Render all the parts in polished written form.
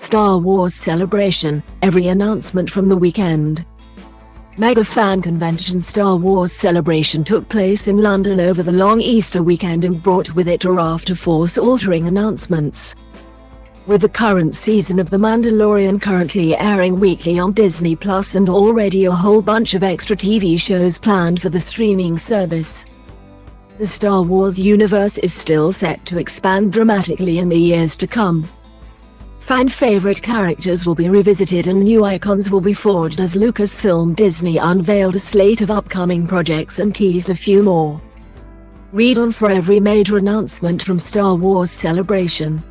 Star Wars Celebration, every announcement from the weekend. Mega fan convention Star Wars Celebration took place in London over the long Easter weekend and brought with it a raft of force-altering announcements. With the current season of The Mandalorian currently airing weekly on Disney Plus and already a whole bunch of extra TV shows planned for the streaming service, the Star Wars universe is still set to expand dramatically in the years to come. Fan-favorite characters will be revisited and new icons will be forged as Lucasfilm Disney unveiled a slate of upcoming projects and teased a few more. Read on for every major announcement from Star Wars Celebration.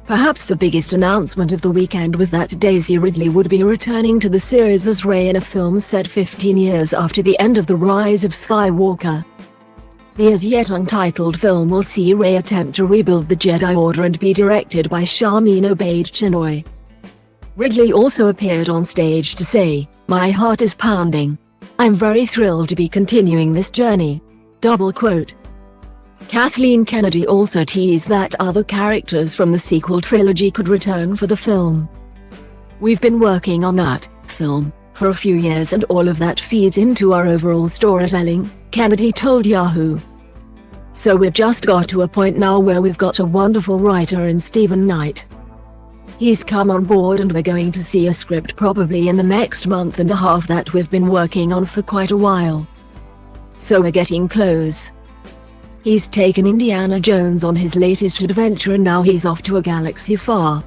Perhaps the biggest announcement of the weekend was that Daisy Ridley would be returning to the series as Rey in a film set 15 years after the end of The Rise of Skywalker. The as-yet untitled film will see Rey attempt to rebuild the Jedi Order and be directed by Sharmeen Obaid-Chinoy. Ridley also appeared on stage to say, "My heart is pounding. I'm very thrilled to be continuing this journey." Double quote. Kathleen Kennedy also teased that other characters from the sequel trilogy could return for the film. "We've been working on that film for a few years and all of that feeds into our overall storytelling," Kennedy told Yahoo. "So we've just got to a point now where we've got a wonderful writer in Stephen Knight. He's come on board and we're going to see a script probably in the next month and a half that we've been working on for quite a while. So we're getting close. He's taken Indiana Jones on his latest adventure and now he's off to a galaxy far,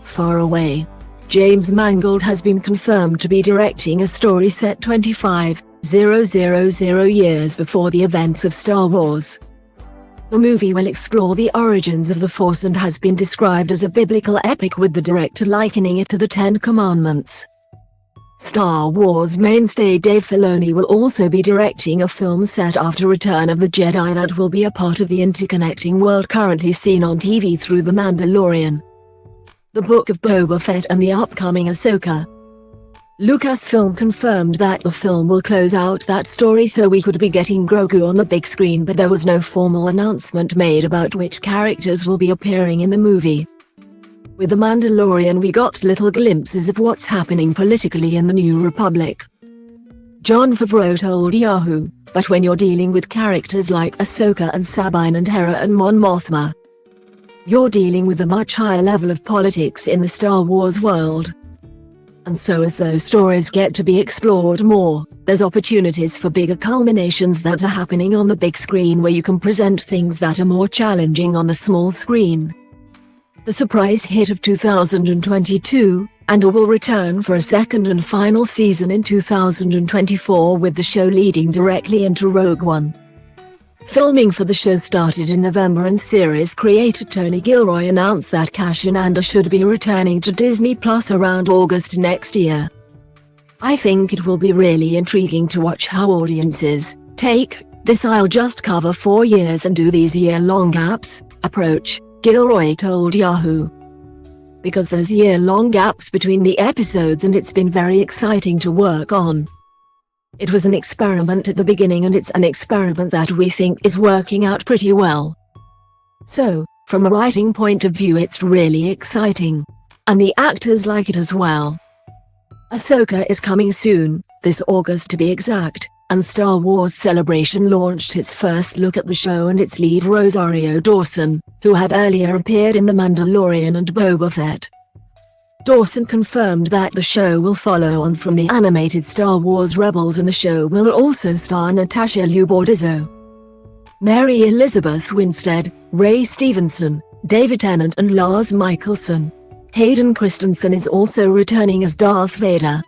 far away." James Mangold has been confirmed to be directing a story set 25,000 years before the events of Star Wars. The movie will explore the origins of the Force and has been described as a biblical epic, with the director likening it to the Ten Commandments. Star Wars mainstay Dave Filoni will also be directing a film set after Return of the Jedi that will be a part of the interconnecting world currently seen on TV through The Mandalorian, The Book of Boba Fett and the upcoming Ahsoka. Lucasfilm confirmed that the film will close out that story so we could be getting Grogu on the big screen, but there was no formal announcement made about which characters will be appearing in the movie. With The Mandalorian we got little glimpses of what's happening politically in the New Republic. Jon Favreau told Yahoo, "But when you're dealing with characters like Ahsoka and Sabine and Hera and Mon Mothma, you're dealing with a much higher level of politics in the Star Wars world. And so as those stories get to be explored more, there's opportunities for bigger culminations that are happening on the big screen where you can present things that are more challenging on the small screen." The surprise hit of 2022, Andor will return for a second and final season in 2024, with the show leading directly into Rogue One. Filming for the show started in November and series creator Tony Gilroy announced that Cassian Andor should be returning to Disney Plus around August next year. "I think it will be really intriguing to watch how audiences take this I'll just cover 4 years and do these year-long gaps approach," Gilroy told Yahoo. "Because there's year-long gaps between the episodes and it's been very exciting to work on. It was an experiment at the beginning and it's an experiment that we think is working out pretty well. So, from a writing point of view it's really exciting. And the actors like it as well." Ahsoka is coming soon, this August to be exact, and Star Wars Celebration launched its first look at the show and its lead Rosario Dawson, who had earlier appeared in The Mandalorian and Boba Fett. Dawson confirmed that the show will follow on from the animated Star Wars Rebels and the show will also star Natasha Liu Bordizzo, Mary Elizabeth Winstead, Ray Stevenson, David Tennant and Lars Mikkelsen. Hayden Christensen is also returning as Darth Vader.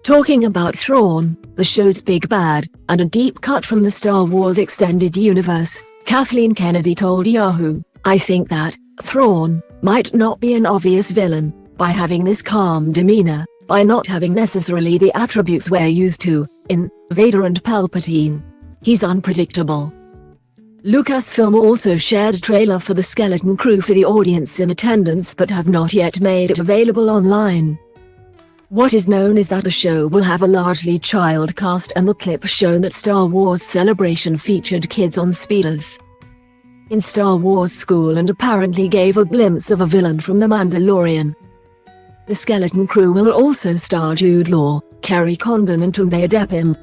Talking about Thrawn, the show's big bad, and a deep cut from the Star Wars extended universe, Kathleen Kennedy told Yahoo, "I think that Thrawn might not be an obvious villain by having this calm demeanor, by not having necessarily the attributes we're used to in Vader and Palpatine. He's unpredictable." Lucasfilm also shared a trailer for the skeleton crew for the audience in attendance but have not yet made it available online. What is known is that the show will have a largely child cast and the clip shown at Star Wars Celebration featured kids on speeders. in Star Wars school and apparently gave a glimpse of a villain from The Mandalorian. The skeleton crew will also star Jude Law, Kerry Condon and Tunde Adepim.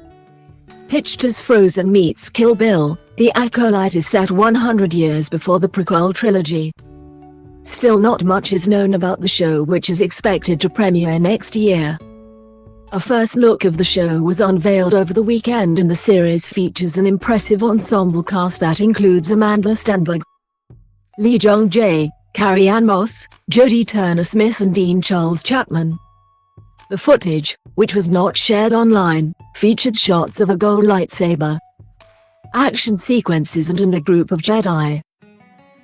Pitched as Frozen meets Kill Bill, The Acolyte is set 100 years before the prequel trilogy. Still not much is known about the show, which is expected to premiere next year. A first look of the show was unveiled over the weekend, and the series features an impressive ensemble cast that includes Amanda Stenberg, Lee Jung-jae, Carrie-Anne Moss, Jodie Turner-Smith and Dean Charles Chapman. The footage, which was not shared online, featured shots of a gold lightsaber, action sequences and a group of Jedi.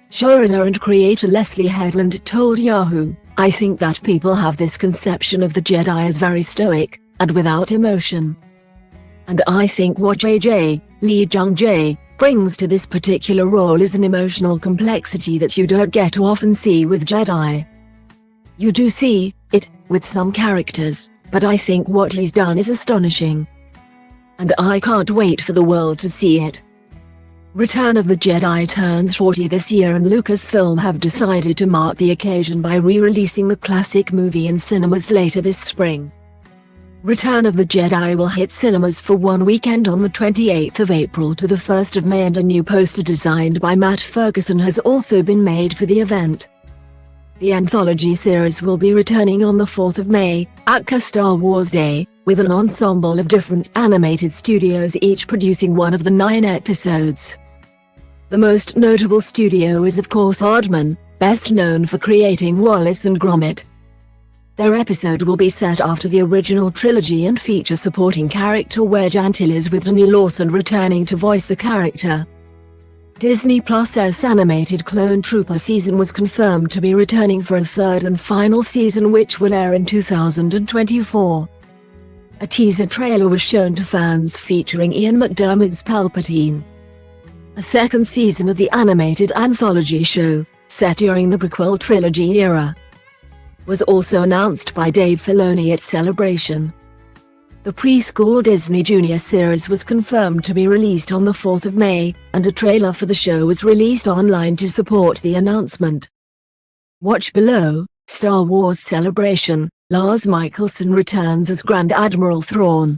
Showrunner and creator Leslie Headland told Yahoo, "I think that people have this conception of the Jedi as very stoic, and without emotion. And I think what Lee Jung-jae, brings to this particular role is an emotional complexity that you don't get to often see with Jedi. You do see it with some characters, but I think what he's done is astonishing. And I can't wait for the world to see it." Return of the Jedi turns 40 this year, and Lucasfilm have decided to mark the occasion by re-releasing the classic movie in cinemas later this spring. Return of the Jedi will hit cinemas for one weekend on the 28th of April to the 1st of May, and a new poster designed by Matt Ferguson has also been made for the event. The anthology series will be returning on the 4th of May, aka Star Wars Day, with an ensemble of different animated studios each producing one of the 9 episodes. The most notable studio is of course Aardman, best known for creating Wallace and Gromit. Their episode will be set after the original trilogy and feature supporting character Wedge Antilles, with Danny Lawson returning to voice the character. Disney Plus's animated Clone Trooper season was confirmed to be returning for a third and final season, which will air in 2024. A teaser trailer was shown to fans featuring Ian McDiarmid's Palpatine. A second season of the animated anthology show, set during the prequel trilogy era, was also announced by Dave Filoni at Celebration. The preschool Disney Junior series was confirmed to be released on the 4th of May, and a trailer for the show was released online to support the announcement. Watch below. Star Wars Celebration, Lars Mikkelsen returns as Grand Admiral Thrawn.